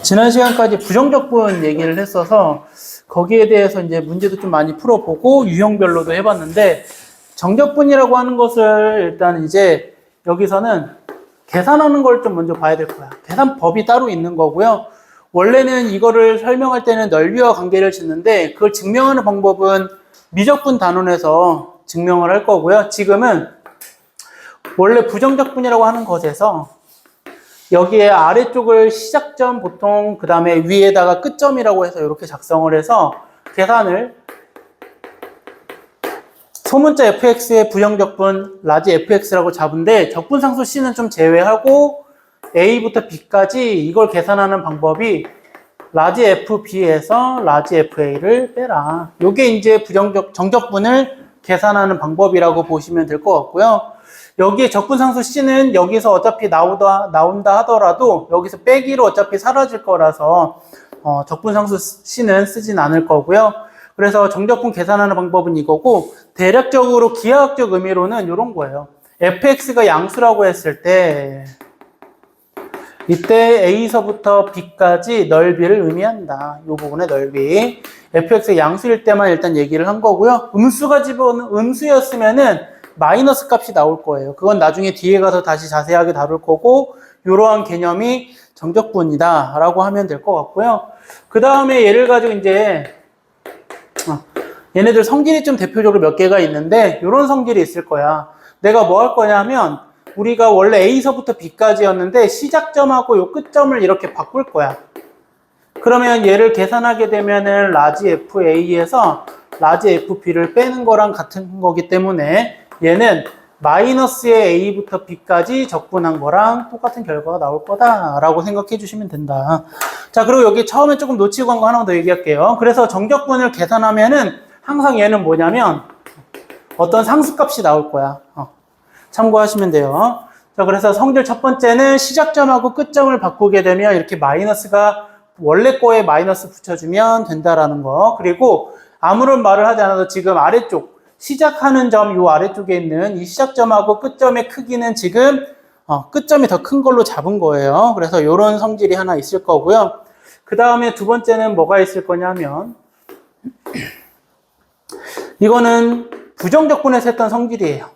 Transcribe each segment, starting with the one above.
지난 시간까지 부정적분 얘기를 했어서 거기에 대해서 이제 문제도 좀 많이 풀어보고 유형별로도 해봤는데, 정적분이라고 하는 것을 일단 이제 여기서는 계산하는 걸 좀 먼저 봐야 될 거야. 계산법이 따로 있는 거고요. 원래는 이거를 설명할 때는 넓이와 관계를 짓는데, 그걸 증명하는 방법은 미적분 단원에서 증명을 할 거고요. 지금은 원래 부정적분이라고 하는 것에서 여기에 아래쪽을 시작점 보통, 그 다음에 위에다가 끝점이라고 해서 이렇게 작성을 해서 계산을, 소문자 fx의 부정적분 라지 fx라고 잡은데, 적분상수 c는 좀 제외하고 a부터 b까지 이걸 계산하는 방법이 라지 fb에서 라지 fa를 빼라. 요게 이제 정적분을 계산하는 방법이라고 보시면 될 것 같고요. 여기에 적분상수 c는 여기서 어차피 나온다 하더라도 여기서 빼기로 어차피 사라질 거라서 적분상수 c는 쓰진 않을 거고요. 그래서 정적분 계산하는 방법은 이거고, 대략적으로 기하학적 의미로는 이런 거예요. fx가 양수라고 했을 때 이때 a서부터 b까지 넓이를 의미한다. 이 부분의 넓이. fx가 양수일 때만 일단 얘기를 한 거고요. 음수였으면은 마이너스 값이 나올 거예요. 그건 나중에 뒤에 가서 다시 자세하게 다룰 거고, 이러한 개념이 정적분이다 라고 하면 될 것 같고요. 그 다음에 얘를 가지고 이제 얘네들 성질이 좀 대표적으로 몇 개가 있는데, 이런 성질이 있을 거야. 내가 뭐 할 거냐면, 우리가 원래 A서부터 B까지였는데 시작점하고 요 끝점을 이렇게 바꿀 거야. 그러면 얘를 계산하게 되면은 라지 FA에서 라지 FB를 빼는 거랑 같은 거기 때문에 얘는 마이너스의 A부터 B까지 적분한 거랑 똑같은 결과가 나올 거다라고 생각해 주시면 된다. 자, 그리고 여기 처음에 조금 놓치고 간 거 하나만 더 얘기할게요. 그래서 정적분을 계산하면은 항상 얘는 뭐냐면 어떤 상수값이 나올 거야. 참고하시면 돼요. 자, 그래서 성질 첫 번째는 시작점하고 끝점을 바꾸게 되면 이렇게 마이너스가 원래 거에 마이너스 붙여주면 된다라는 거. 그리고 아무런 말을 하지 않아도 지금 아래쪽 시작하는 점, 요 아래쪽에 있는 이 시작점하고 끝점의 크기는 지금 끝점이 더 큰 걸로 잡은 거예요. 그래서 이런 성질이 하나 있을 거고요. 그 다음에 두 번째는 뭐가 있을 거냐면, 이거는 부정적분에서 했던 성질이에요.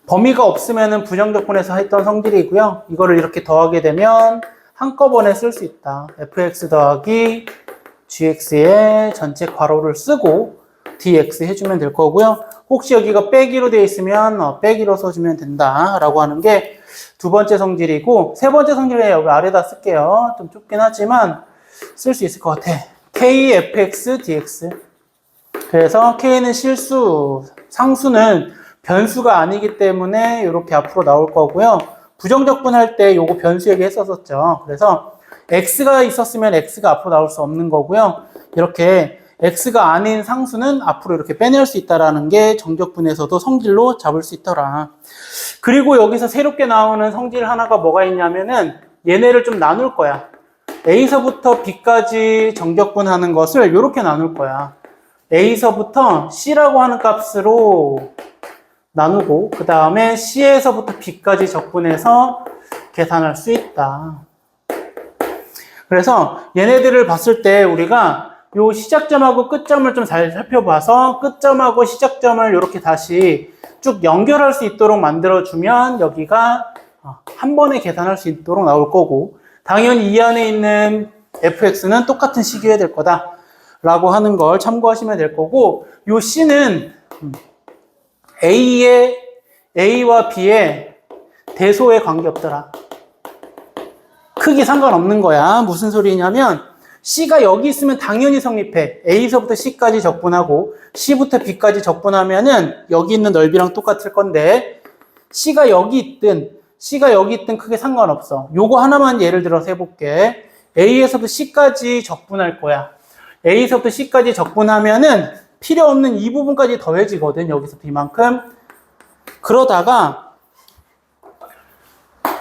범위가 없으면은 부정적분에서 했던 성질이고요. 이거를 이렇게 더하게 되면 한꺼번에 쓸 수 있다. fx 더하기 gx의 전체 괄호를 쓰고 dx 해주면 될 거고요. 혹시 여기가 빼기로 되어 있으면 빼기로 써주면 된다라고 하는 게 두 번째 성질이고, 세 번째 성질은 여기 아래다 쓸게요. 좀 좁긴 하지만 쓸 수 있을 것 같아. kfx dx. 그래서 k는 실수, 상수는 변수가 아니기 때문에 이렇게 앞으로 나올 거고요. 부정적분 할 때 요거 변수 얘기했었죠. 그래서 x가 있었으면 x가 앞으로 나올 수 없는 거고요. 이렇게 x가 아닌 상수는 앞으로 이렇게 빼낼 수 있다라는 게 정적분에서도 성질로 잡을 수 있더라. 그리고 여기서 새롭게 나오는 성질 하나가 뭐가 있냐면은 얘네를 좀 나눌 거야. a서부터 b까지 정적분 하는 것을 이렇게 나눌 거야. a서부터 c라고 하는 값으로 나누고, 그 다음에 C에서부터 B까지 적분해서 계산할 수 있다. 그래서 얘네들을 봤을 때 우리가 요 시작점하고 끝점을 좀 잘 살펴봐서 끝점하고 시작점을 이렇게 다시 쭉 연결할 수 있도록 만들어주면 여기가 한 번에 계산할 수 있도록 나올 거고, 당연히 이 안에 있는 fx는 똑같은 식이어야 될 거다 라고 하는 걸 참고하시면 될 거고, 요 C는 A와 B의 대소에 관계없더라. 크기 상관없는 거야. 무슨 소리냐면 C가 여기 있으면 당연히 성립해. A서부터 C까지 적분하고 C부터 B까지 적분하면은 여기 있는 넓이랑 똑같을 건데, C가 여기 있든 크게 상관없어. 요거 하나만 예를 들어서 해볼게. A에서부터 C까지 적분할 거야. A서부터 C까지 적분하면은 필요 없는 이 부분까지 더해지거든. 여기서 B만큼. 그러다가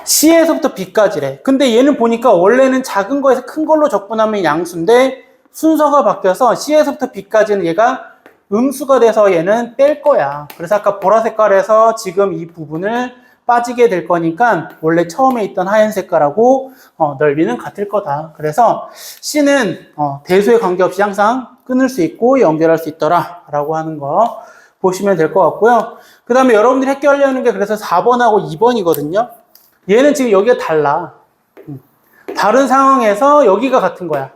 C에서부터 B까지래. 근데 얘는 보니까 원래는 작은 거에서 큰 걸로 적분하면 양수인데 순서가 바뀌어서 C에서부터 B까지는 얘가 음수가 돼서 얘는 뺄 거야. 그래서 아까 보라 색깔에서 지금 이 부분을 빠지게 될 거니까 원래 처음에 있던 하얀 색깔하고 넓이는 같을 거다. 그래서 C는 대소에 관계없이 항상 끊을 수 있고 연결할 수 있더라 라고 하는 거 보시면 될 것 같고요. 그 다음에 여러분들이 해결하려는 게 그래서 4번하고 2번이거든요. 얘는 지금 여기가 달라. 다른 상황에서 여기가 같은 거야.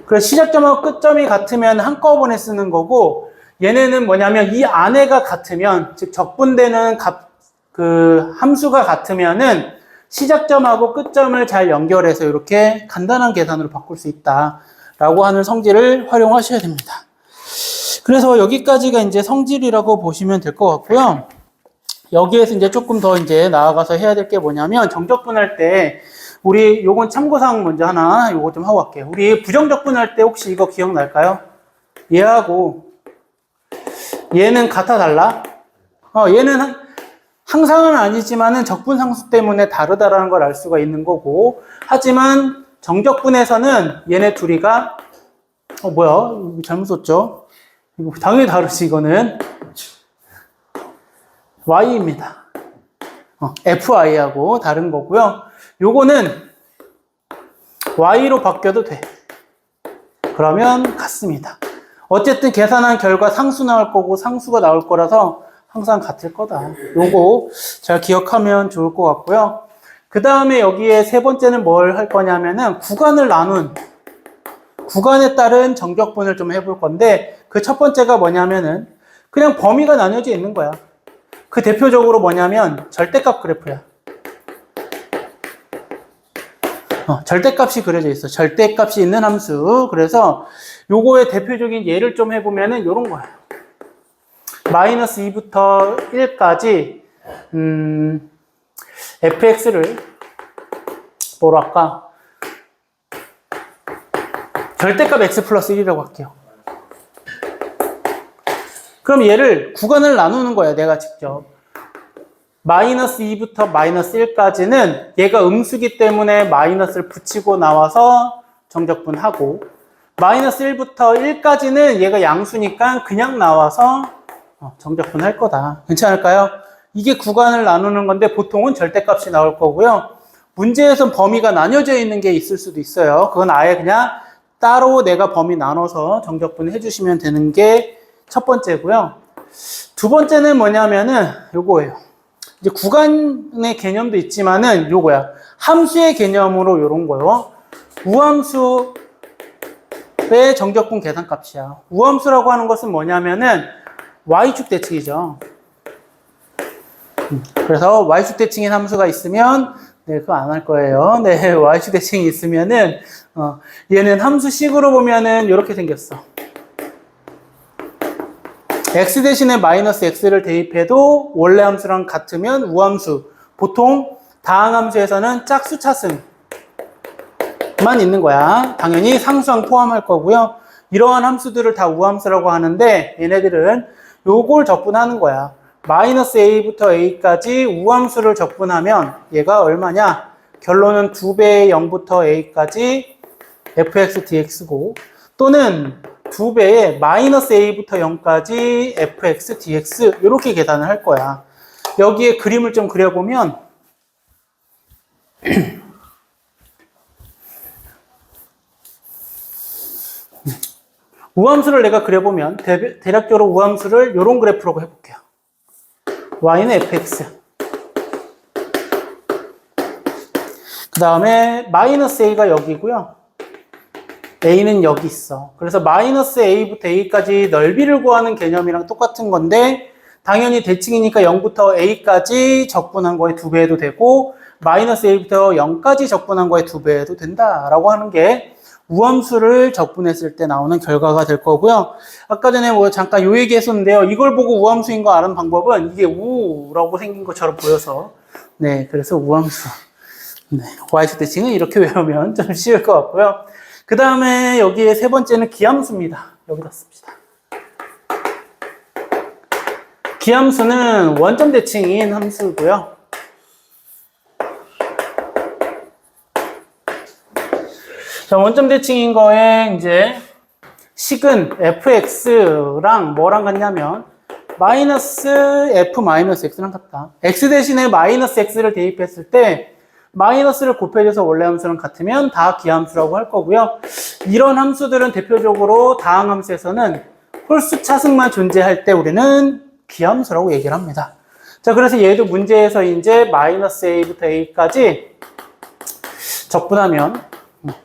그래서 시작점하고 끝점이 같으면 한꺼번에 쓰는 거고, 얘네는 뭐냐면 이 안에가 같으면, 즉 적분되는 그 함수가 같으면은 시작점하고 끝점을 잘 연결해서 이렇게 간단한 계산으로 바꿀 수 있다라고 하는 성질을 활용하셔야 됩니다. 그래서 여기까지가 이제 성질이라고 보시면 될 것 같고요. 여기에서 이제 조금 더 이제 나아가서 해야 될 게 뭐냐면 정적분할 때 우리 요건 참고사항 먼저 하나 요거 좀 하고 갈게요. 우리 부정적분할 때 혹시 이거 기억날까요? 얘하고 얘는 같아 달라? 얘는 항상은 아니지만은 적분상수 때문에 다르다라는 걸 알 수가 있는 거고, 하지만 정적분에서는 얘네 둘이가 뭐야? 이거 잘못 썼죠? 이거 당연히 다르지. 이거는 Y입니다. FI하고 다른 거고요. 요거는 Y로 바뀌어도 돼. 그러면 같습니다. 어쨌든 계산한 결과 상수 나올 거고 상수가 나올 거라서 항상 같을 거다. 요거 잘 기억하면 좋을 것 같고요. 그 다음에 여기에 세 번째는 뭘 할 거냐면은 구간을 나눈 구간에 따른 정적분을 좀 해볼 건데, 그 첫 번째가 뭐냐면은 그냥 범위가 나뉘어져 있는 거야. 그 대표적으로 뭐냐면 절대값 그래프야. 절대값이 그려져 있어. 절대값이 있는 함수. 그래서 요거의 대표적인 예를 좀 해보면은 요런 거예요. 마이너스 2부터 1까지 fx를 뭐로 할까? 절대값 x 플러스 1이라고 할게요. 그럼 얘를 구간을 나누는 거야, 내가 직접. 마이너스 2부터 마이너스 1까지는 얘가 음수기 때문에 마이너스를 붙이고 나와서 정적분하고, 마이너스 1부터 1까지는 얘가 양수니까 그냥 나와서 정적분 할 거다. 괜찮을까요? 이게 구간을 나누는 건데 보통은 절대값이 나올 거고요. 문제에선 범위가 나뉘어져 있는 게 있을 수도 있어요. 그건 아예 그냥 따로 내가 범위 나눠서 정적분 해주시면 되는 게 첫 번째고요. 두 번째는 뭐냐면은 요거예요. 이제 구간의 개념도 있지만은 요거야. 함수의 개념으로 요런 거요. 우함수의 정적분 계산값이야. 우함수라고 하는 것은 뭐냐면은 y축 대칭이죠. 그래서 y축 대칭인 함수가 있으면, 네, 그거 안 할 거예요. 네, y축 대칭이 있으면은 얘는 함수식으로 보면은 이렇게 생겼어. x 대신에 마이너스 x를 대입해도 원래 함수랑 같으면 우함수. 보통 다항함수에서는 짝수 차승만 있는 거야. 당연히 상수항 포함할 거고요. 이러한 함수들을 다 우함수라고 하는데, 얘네들은 요걸 적분하는 거야. 마이너스 a부터 a까지 우함수를 적분하면 얘가 얼마냐? 결론은 2배의 0부터 a까지 fx dx고, 또는 2배의 마이너스 a부터 0까지 fx dx, 이렇게 계산을 할 거야. 여기에 그림을 좀 그려보면 우함수를 내가 그려보면 대략적으로 우함수를 이런 그래프로 해볼게요. y는 fx, 그 다음에 마이너스 a가 여기고요. a는 여기 있어. 그래서 마이너스 a부터 a까지 넓이를 구하는 개념이랑 똑같은 건데, 당연히 대칭이니까 0부터 a까지 적분한 거에 2배 해도 되고, 마이너스 a부터 0까지 적분한 거에 2배 해도 된다라고 하는 게 우함수를 적분했을 때 나오는 결과가 될 거고요. 아까 전에 뭐 잠깐 요 얘기 했었는데요. 이걸 보고 우함수인 거 아는 방법은 이게 우라고 생긴 것처럼 보여서, 네, 그래서 우함수. 네, y축 대칭은 이렇게 외우면 좀 쉬울 것 같고요. 그 다음에 여기에 세 번째는 기함수입니다. 여기다 씁시다. 기함수는 원점 대칭인 함수고요. 자, 원점 대칭인 거에 이제 식은 fx랑 뭐랑 같냐면 마이너스 f 마이너스 x랑 같다. x 대신에 마이너스 x를 대입했을 때 마이너스를 곱해줘서 원래 함수랑 같으면 다 기함수라고 할 거고요. 이런 함수들은 대표적으로 다항함수에서는 홀수 차승만 존재할 때 우리는 기함수라고 얘기를 합니다. 자, 그래서 얘도 문제에서 이제 마이너스 a부터 a까지 적분하면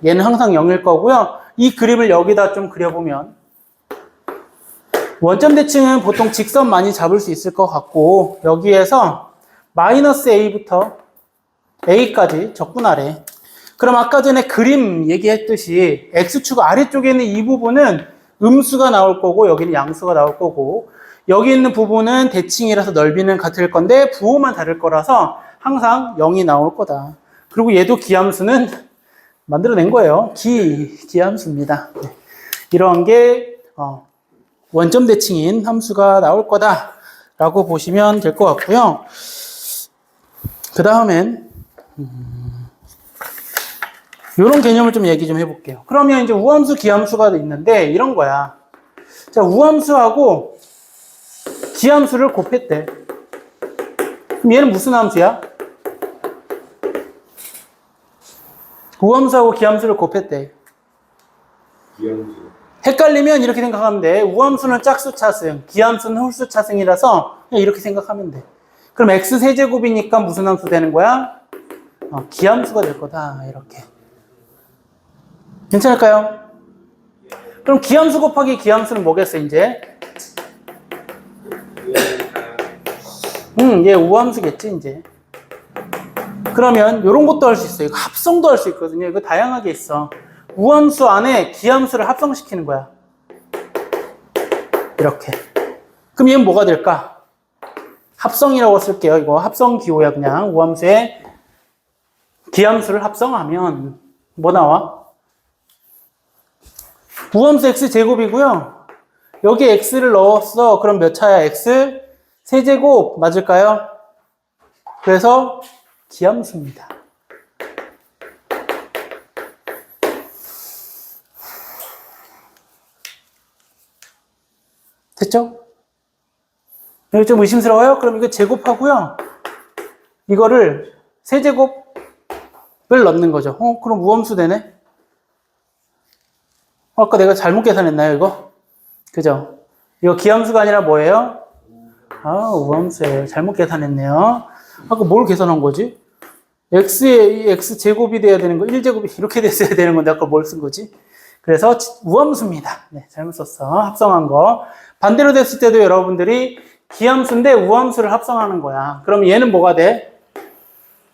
얘는 항상 0일 거고요. 이 그림을 여기다 좀 그려보면 원점 대칭은 보통 직선 많이 잡을 수 있을 것 같고 여기에서 마이너스 a부터 a까지 적분하래. 그럼 아까 전에 그림 얘기했듯이 x축 아래쪽에 있는 이 부분은 음수가 나올 거고 여기는 양수가 나올 거고 여기 있는 부분은 대칭이라서 넓이는 같을 건데 부호만 다를 거라서 항상 0이 나올 거다. 그리고 얘도 기함수는 만들어낸 거예요. 기함수입니다. 네. 이러한 게 원점 대칭인 함수가 나올 거다라고 보시면 될 것 같고요. 그 다음엔 이런 개념을 좀 얘기 좀 해볼게요. 그러면 이제 우함수, 기함수가 있는데 이런 거야. 자, 우함수하고 기함수를 곱했대. 그럼 얘는 무슨 함수야? 우함수하고 기함수를 곱했대. 기함수. 헷갈리면 이렇게 생각하면 돼. 우함수는 짝수 차승, 기함수는 홀수 차승이라서 그냥 이렇게 생각하면 돼. 그럼 x 세제곱이니까 무슨 함수 되는 거야? 기함수가 될 거다. 이렇게. 괜찮을까요? 그럼 기함수 곱하기 기함수는 뭐겠어, 이제? 얘 우함수겠지, 이제. 그러면 이런 것도 할 수 있어요. 이거 합성도 할 수 있거든요. 이거 다양하게 있어. 우함수 안에 기함수를 합성시키는 거야. 이렇게. 그럼 얘는 뭐가 될까? 합성이라고 쓸게요. 이거 합성 기호야, 그냥. 우함수에 기함수를 합성하면 뭐 나와? 우함수 x제곱이고요. 여기 x를 넣었어. 그럼 몇 차야? x 세제곱 맞을까요? 그래서 기함수입니다. 됐죠? 여기 좀 의심스러워요? 그럼 이거 제곱하고요. 이거를 세제곱을 넣는 거죠. 그럼 우함수 되네? 아까 내가 잘못 계산했나요, 이거? 그죠? 이거 기함수가 아니라 뭐예요? 우함수예요. 잘못 계산했네요. 아까 뭘 계산한 거지? x에 x제곱이 돼야 되는 거, 1제곱이 이렇게 됐어야 되는 건데 아까 뭘 쓴 거지? 그래서 우함수입니다. 네, 잘못 썼어. 합성한 거. 반대로 됐을 때도 여러분들이 기함수인데 우함수를 합성하는 거야. 그럼 얘는 뭐가 돼?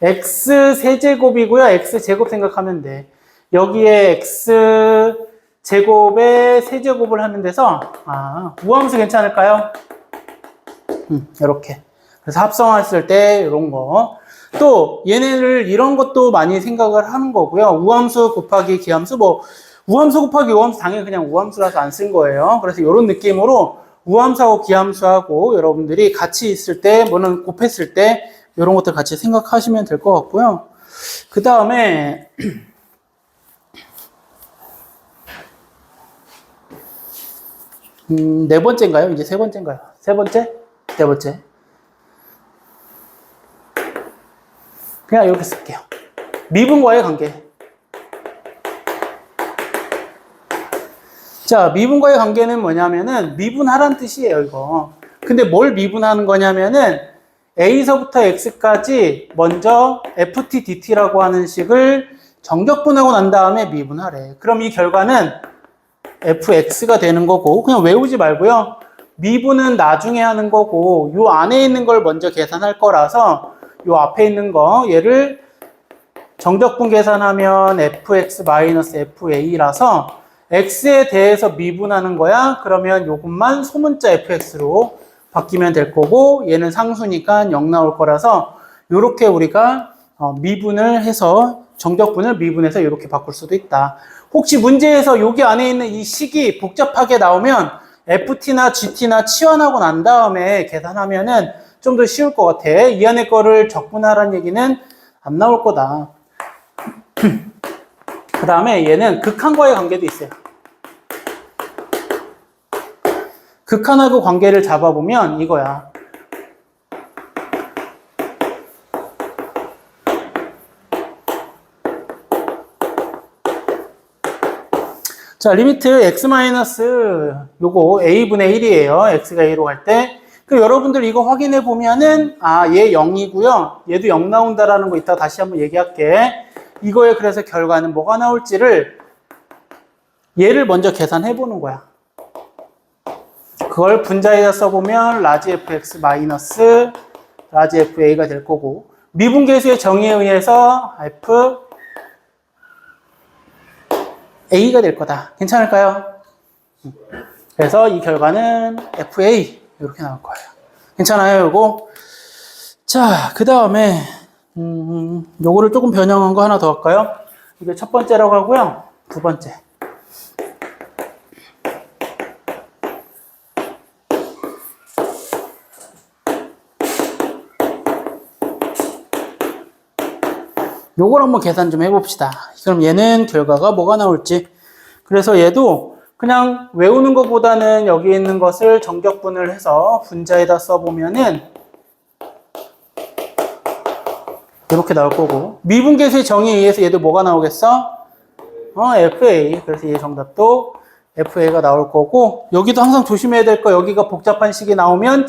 x 세제곱이고요. x제곱 생각하면 돼. 여기에 x 제곱에 세제곱을 하는 데서 우함수 괜찮을까요? 이렇게. 그래서 합성했을 때 이런 거. 또 얘네를 이런 것도 많이 생각을 하는 거고요. 우함수 곱하기 기함수, 우함수 곱하기 우함수 당연히 그냥 우함수라서 안 쓴 거예요. 그래서 이런 느낌으로 우함수하고 기함수하고 여러분들이 같이 있을 때, 뭐는 곱했을 때 이런 것들 같이 생각하시면 될 것 같고요. 그 다음에 네 번째인가요? 이제 세 번째인가요? 세 번째? 네 번째. 그냥 이렇게 쓸게요. 미분과의 관계. 자, 미분과의 관계는 뭐냐면은 미분하란 뜻이에요, 이거. 근데 뭘 미분하는 거냐면은 A서부터 X까지 먼저 FT, DT라고 하는 식을 정적분하고 난 다음에 미분하래. 그럼 이 결과는 fx가 되는 거고, 그냥 외우지 말고요. 미분은 나중에 하는 거고, 요 안에 있는 걸 먼저 계산할 거라서 요 앞에 있는 거 얘를 정적분 계산하면 fx-fa라서 x에 대해서 미분하는 거야. 그러면 요것만 소문자 fx로 바뀌면 될 거고, 얘는 상수니까 0 나올 거라서 요렇게 우리가 미분을 해서 정적분을 미분해서 이렇게 바꿀 수도 있다. 혹시 문제에서 여기 안에 있는 이 식이 복잡하게 나오면 FT나 GT나 치환하고 난 다음에 계산하면은 좀 더 쉬울 것 같아. 이 안에 거를 적분하라는 얘기는 안 나올 거다. 그 다음에 얘는 극한과의 관계도 있어요. 극한하고 관계를 잡아보면 이거야. 자, 리미트 x 마이너스 요거 a분의 1이에요. x가 a로 갈 때. 그 여러분들 이거 확인해 보면은 얘 0이고요. 얘도 0 나온다라는 거 이따 다시 한번 얘기할게. 이거에 그래서 결과는 뭐가 나올지를 얘를 먼저 계산해 보는 거야. 그걸 분자에다 써보면 라지 fx 마이너스 라지 fa가 될 거고, 미분계수의 정의에 의해서 f a가 될 거다. 괜찮을까요? 그래서 이 결과는 fa 이렇게 나올 거예요. 괜찮아요, 요거? 자, 그 다음에 요거를 조금 변형한 거 하나 더 할까요? 이게 첫 번째라고 하고요. 두 번째. 요걸 한번 계산 좀 해봅시다. 그럼 얘는 결과가 뭐가 나올지. 그래서 얘도 그냥 외우는 것보다는 여기 있는 것을 정적분을 해서 분자에다 써보면은 이렇게 나올 거고, 미분계수의 정의에 의해서 얘도 뭐가 나오겠어? FA. 그래서 얘 정답도 FA가 나올 거고, 여기도 항상 조심해야 될 거, 여기가 복잡한 식이 나오면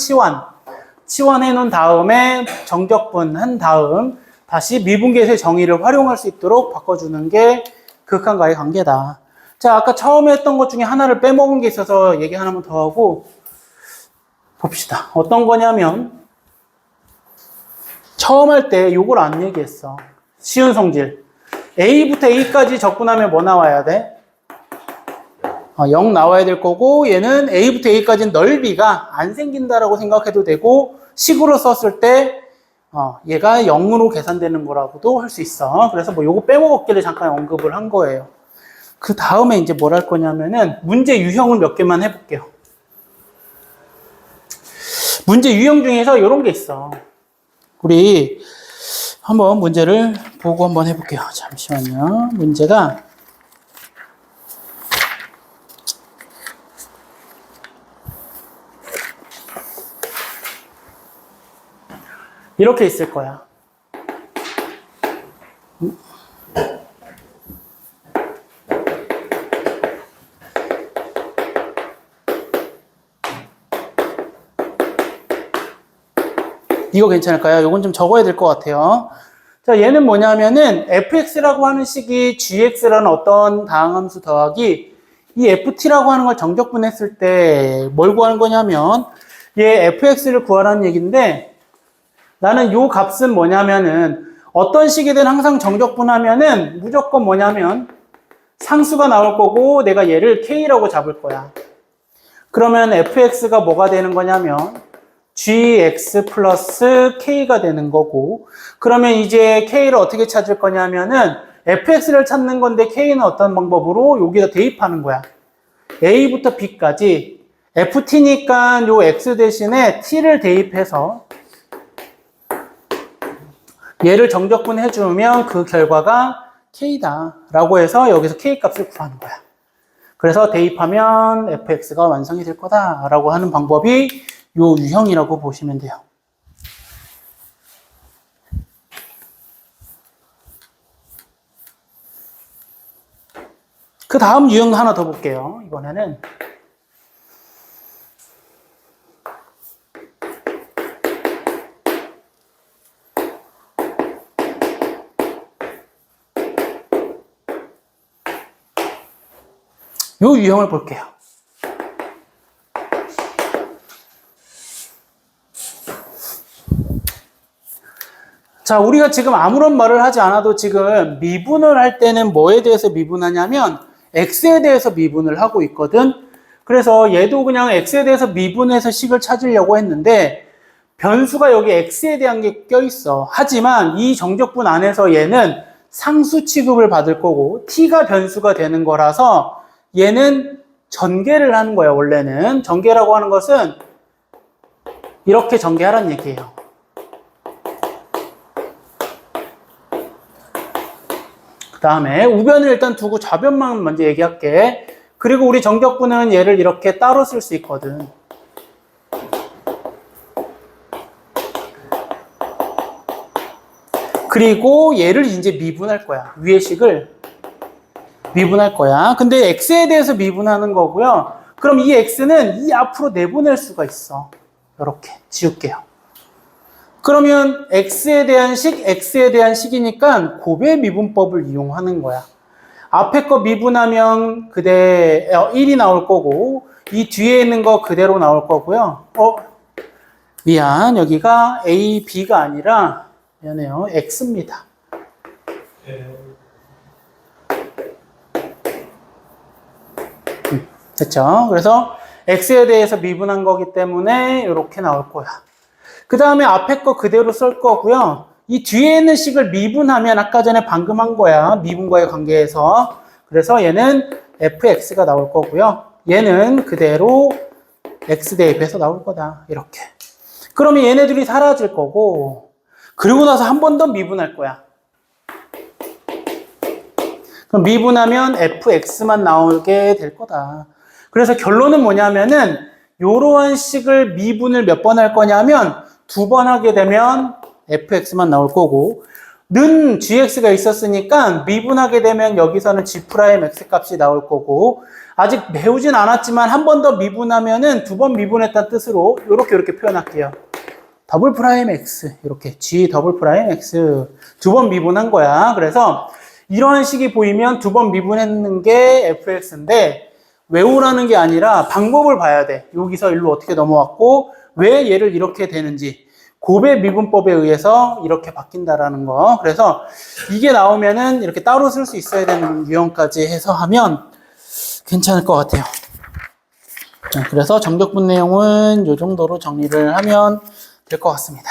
치환해 놓은 다음에 정적분 한 다음 다시 미분계수의 정의를 활용할 수 있도록 바꿔주는 게 극한과의 관계다. 자, 아까 처음에 했던 것 중에 하나를 빼먹은 게 있어서 얘기 하나만 더 하고 봅시다. 어떤 거냐면, 처음 할 때 요걸 안 얘기했어. 쉬운 성질. A부터 A까지 적분하면 뭐 나와야 돼? 0 나와야 될 거고, 얘는 A부터 A까지는 넓이가 안 생긴다라고 생각해도 되고, 식으로 썼을 때 얘가 0으로 계산되는 거라고도 할 수 있어. 그래서 뭐 요거 빼먹었기를 잠깐 언급을 한 거예요. 그 다음에 이제 뭘 할 거냐면은 문제 유형을 몇 개만 해볼게요. 문제 유형 중에서 이런 게 있어. 우리 한번 문제를 보고 한번 해볼게요. 잠시만요. 문제가 이렇게 있을 거야. 이거 괜찮을까요? 이건 좀 적어야 될 것 같아요. 자, 얘는 뭐냐면은 fx라고 하는 식이 gx라는 어떤 다항함수 더하기 이 ft라고 하는 걸 정적분했을 때 뭘 구하는 거냐면, 얘 fx를 구하라는 얘기인데, 나는 요 값은 뭐냐면은 어떤 식이든 항상 정적분하면은 무조건 뭐냐면 상수가 나올 거고 내가 얘를 k라고 잡을 거야. 그러면 fx가 뭐가 되는 거냐면 gx 플러스 k가 되는 거고, 그러면 이제 k를 어떻게 찾을 거냐면은 fx를 찾는 건데 k는 어떤 방법으로 여기다 대입하는 거야. a부터 b까지 ft니까 요 x 대신에 t를 대입해서 얘를 정적분 해주면 그 결과가 k다 라고 해서 여기서 k 값을 구하는 거야. 그래서 대입하면 fx가 완성이 될 거다 라고 하는 방법이 요 유형이라고 보시면 돼요. 그 다음 유형 하나 더 볼게요. 이번에는 요 유형을 볼게요. 자, 우리가 지금 아무런 말을 하지 않아도 지금 미분을 할 때는 뭐에 대해서 미분하냐면 x에 대해서 미분을 하고 있거든. 그래서 얘도 그냥 x에 대해서 미분해서 식을 찾으려고 했는데 변수가 여기 x에 대한 게 껴있어. 하지만 이 정적분 안에서 얘는 상수 취급을 받을 거고 t가 변수가 되는 거라서 얘는 전개를 하는 거야. 원래는 전개라고 하는 것은 이렇게 전개하라는 얘기예요. 그 다음에 우변을 일단 두고 좌변만 먼저 얘기할게. 그리고 우리 정적분은 얘를 이렇게 따로 쓸 수 있거든. 그리고 얘를 이제 미분할 거야. 위의 식을 미분할 거야. 근데 x에 대해서 미분하는 거고요. 그럼 이 x는 이 앞으로 내보낼 수가 있어. 이렇게 지울게요. 그러면 x에 대한 식이니까 곱의 미분법을 이용하는 거야. 앞에 거 미분하면 그대 1이 나올 거고 이 뒤에 있는 거 그대로 나올 거고요. 미안, 여기가 a, b가 아니라 미안해요, x입니다. 됐죠? 그래서 x에 대해서 미분한 거기 때문에 이렇게 나올 거야. 그 다음에 앞에 거 그대로 쓸 거고요. 이 뒤에 있는 식을 미분하면 아까 전에 방금 한 거야. 미분과의 관계에서. 그래서 얘는 fx가 나올 거고요. 얘는 그대로 x 대입해서 나올 거다. 이렇게. 그러면 얘네들이 사라질 거고, 그리고 나서 한 번 더 미분할 거야. 그럼 미분하면 fx만 나오게 될 거다. 그래서 결론은 뭐냐면은 요러한 식을 미분을 몇 번 할 거냐면 2번 하게 되면 fx만 나올 거고, 는 gx가 있었으니까 미분하게 되면 여기서는 g'x 값이 나올 거고, 아직 배우진 않았지만 한 번 더 미분하면은 2번 미분했다는 뜻으로 이렇게 표현할게요. 더블 프라임 x, 이렇게 g 더블 프라임 x 2번 미분한 거야. 그래서 이런 식이 보이면 2번 미분했는 게 fx인데 외우라는 게 아니라 방법을 봐야 돼. 여기서 일로 어떻게 넘어왔고 왜 얘를 이렇게 되는지, 곱의 미분법에 의해서 이렇게 바뀐다라는 거. 그래서 이게 나오면은 이렇게 따로 쓸 수 있어야 되는 유형까지 해서 하면 괜찮을 것 같아요. 그래서 정적분 내용은 이 정도로 정리를 하면 될 것 같습니다.